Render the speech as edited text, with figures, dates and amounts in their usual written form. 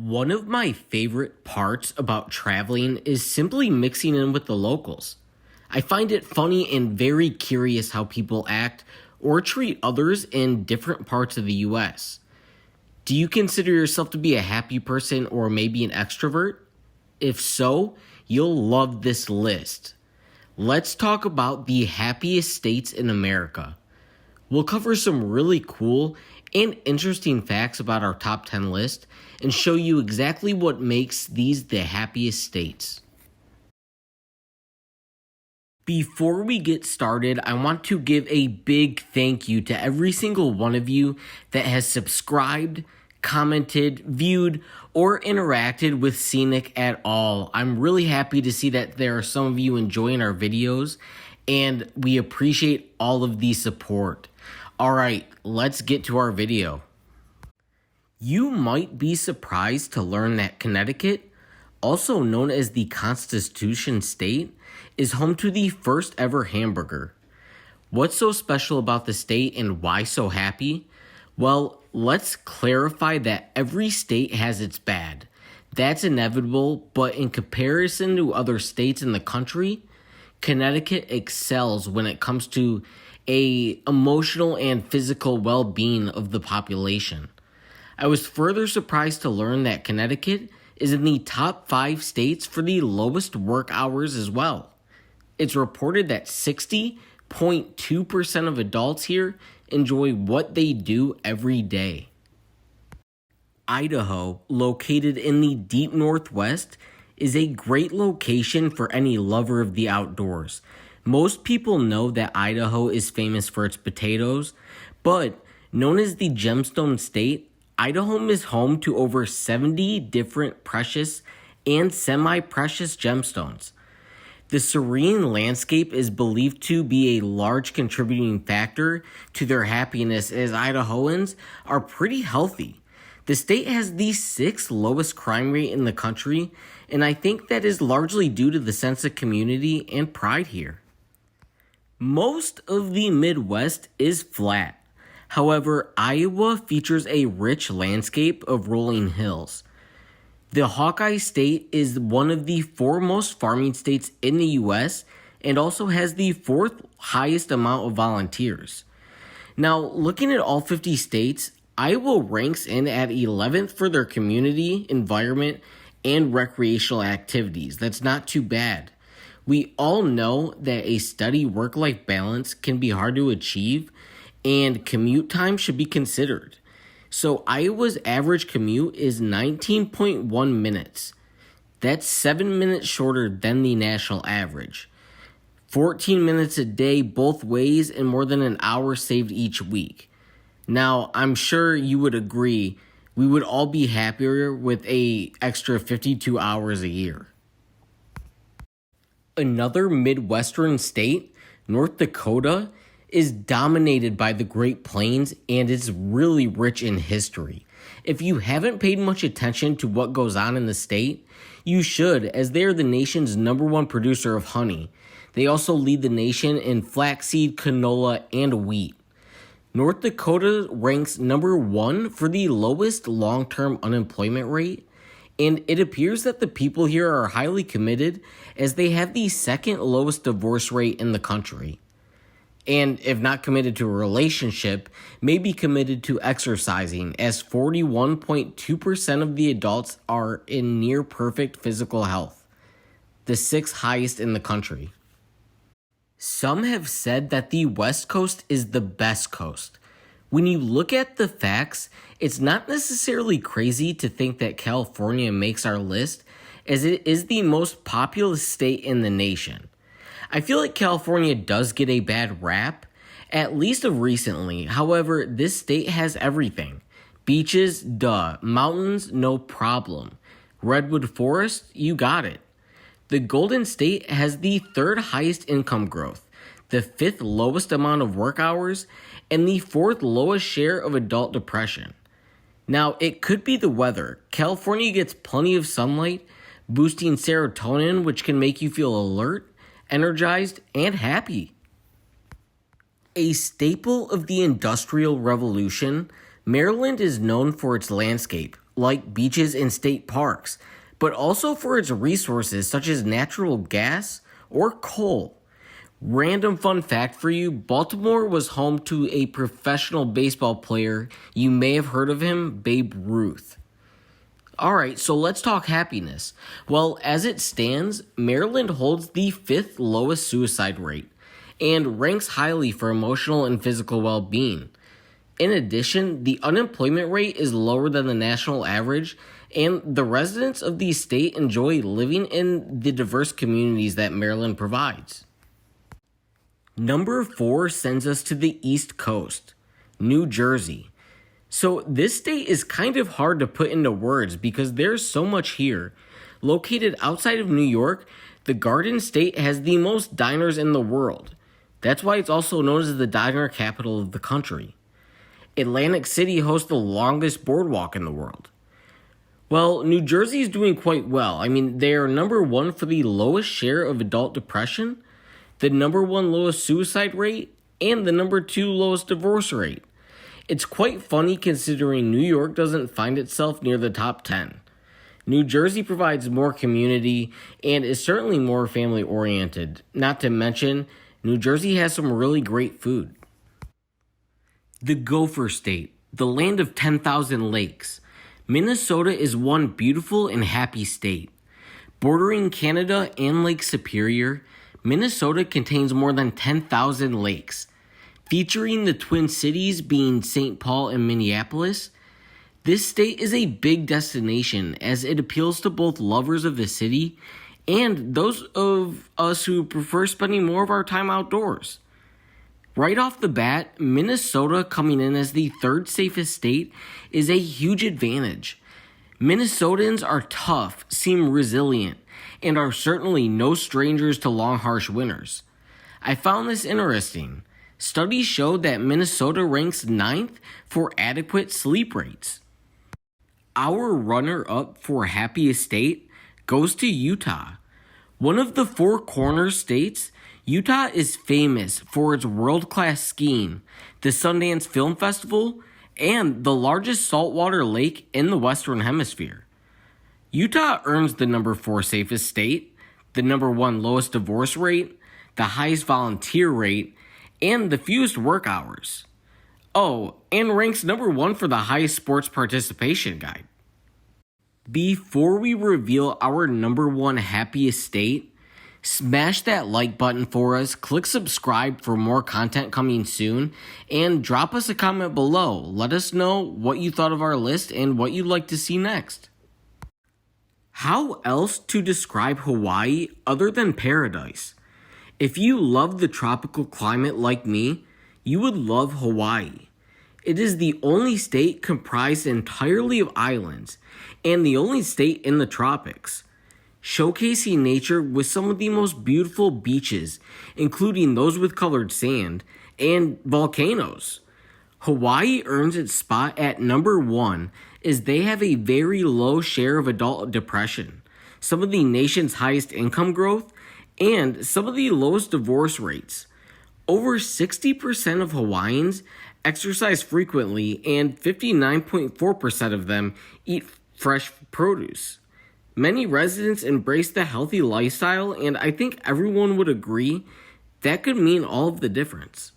One of my favorite parts about traveling is simply mixing in with the locals. I find it funny and very curious how people act or treat others in different parts of the US. Do you consider yourself to be a happy person or maybe an extrovert? If so, you'll love this list. Let's talk about the happiest states in America. We'll cover some really cool and interesting facts about our top 10 list and show you exactly what makes these the happiest states. Before we get started, I want to give a big thank you to every single one of you that has subscribed, commented, viewed, or interacted with Scenic at all. I'm really happy to see that there are some of you enjoying our videos, and we appreciate all of the support. Alright, let's get to our video. You might be surprised to learn that Connecticut, also known as the Constitution State, is home to the first ever hamburger. What's so special about the state and why so happy? Well, let's clarify that every state has its bad. That's inevitable, but in comparison to other states in the country, Connecticut excels when it comes to emotional and physical well-being of the population. I was further surprised to learn that Connecticut is in the top 5 states for the lowest work hours as well. It's reported that 60.2% of adults here enjoy what they do every day. Idaho, located in the deep northwest, is a great location for any lover of the outdoors. Most people know that Idaho is famous for its potatoes, but known as the Gemstone State, Idaho is home to over 70 different precious and semi-precious gemstones. The serene landscape is believed to be a large contributing factor to their happiness, as Idahoans are pretty healthy. The state has the 6th lowest crime rate in the country, and I think that is largely due to the sense of community and pride here. Most of the Midwest is flat. However, Iowa features a rich landscape of rolling hills. The Hawkeye State is one of the 4 most farming states in the U.S. and also has the 4th highest amount of volunteers. Now, looking at all 50 states, Iowa ranks in at 11th for their community, environment, and recreational activities. That's not too bad. We all know that a steady work-life balance can be hard to achieve, and commute time should be considered. So Iowa's average commute is 19.1 minutes. That's 7 minutes shorter than the national average. 14 minutes a day both ways and more than an hour saved each week. Now, I'm sure you would agree we would all be happier with an extra 52 hours a year. Another Midwestern state, North Dakota, is dominated by the Great Plains and is really rich in history. If you haven't paid much attention to what goes on in the state, you should, as they are the nation's #1 producer of honey. They also lead the nation in flaxseed, canola, and wheat. North Dakota ranks #1 for the lowest long-term unemployment rate, and it appears that the people here are highly committed as they have the 2nd lowest divorce rate in the country. And if not committed to a relationship, may be committed to exercising, as 41.2% of the adults are in near perfect physical health, the 6th highest in the country. Some have said that the West Coast is the best coast. When you look at the facts, it's not necessarily crazy to think that California makes our list, as it is the most populous state in the nation. I feel like California does get a bad rap, at least of recently. However, this state has everything. Beaches, duh. Mountains, no problem. Redwood forest, you got it. The Golden State has the 3rd highest income growth, the 5th lowest amount of work hours, and the 4th lowest share of adult depression. Now, it could be the weather. California gets plenty of sunlight, boosting serotonin, which can make you feel alert, energized, and happy. A staple of the Industrial Revolution, Maryland is known for its landscape, like beaches and state parks, but also for its resources such as natural gas or coal. Random fun fact for you, Baltimore was home to a professional baseball player. You may have heard of him, Babe Ruth. Alright, so let's talk happiness. Well, as it stands, Maryland holds the 5th lowest suicide rate and ranks highly for emotional and physical well-being. In addition, the unemployment rate is lower than the national average, and the residents of the state enjoy living in the diverse communities that Maryland provides. Number 4 sends us to the East Coast, New Jersey. So this state is kind of hard to put into words because there's so much here. Located outside of New York, the Garden State has the most diners in the world. That's why it's also known as the diner capital of the country. Atlantic City hosts the longest boardwalk in the world. Well, New Jersey is doing quite well. I mean, they are number 1 for the lowest share of adult depression, the number 1 lowest suicide rate, and the number 2 lowest divorce rate. It's quite funny considering New York doesn't find itself near the top 10. New Jersey provides more community and is certainly more family oriented. Not to mention, New Jersey has some really great food. The Gopher State, the land of 10,000 lakes. Minnesota is one beautiful and happy state. Bordering Canada and Lake Superior, Minnesota contains more than 10,000 lakes. Featuring the Twin Cities being St. Paul and Minneapolis, this state is a big destination as it appeals to both lovers of the city and those of us who prefer spending more of our time outdoors. Right off the bat, Minnesota coming in as the 3rd safest state is a huge advantage. Minnesotans are tough, seem resilient, and are certainly no strangers to long, harsh winters. I found this interesting. Studies showed that Minnesota ranks 9th for adequate sleep rates. Our runner-up for happiest state goes to Utah. One of the 4 corner states, Utah is famous for its world-class skiing, the Sundance Film Festival, and the largest saltwater lake in the Western Hemisphere. Utah earns the number 4 safest state, the number 1 lowest divorce rate, the highest volunteer rate, and the fewest work hours. Oh, and ranks number 1 for the highest sports participation guide. Before we reveal our number 1 happiest state, smash that like button for us, click subscribe for more content coming soon, and drop us a comment below. Let us know what you thought of our list and what you'd like to see next. How else to describe Hawaii other than paradise? If you love the tropical climate like me, you would love Hawaii. It is the only state comprised entirely of islands, and the only state in the tropics, showcasing nature with some of the most beautiful beaches, including those with colored sand, and volcanoes. Hawaii earns its spot at number 1 as they have a very low share of adult depression, some of the nation's highest income growth, and some of the lowest divorce rates. Over 60% of Hawaiians exercise frequently, and 59.4% of them eat fresh produce. Many residents embrace the healthy lifestyle, and I think everyone would agree that could mean all of the difference.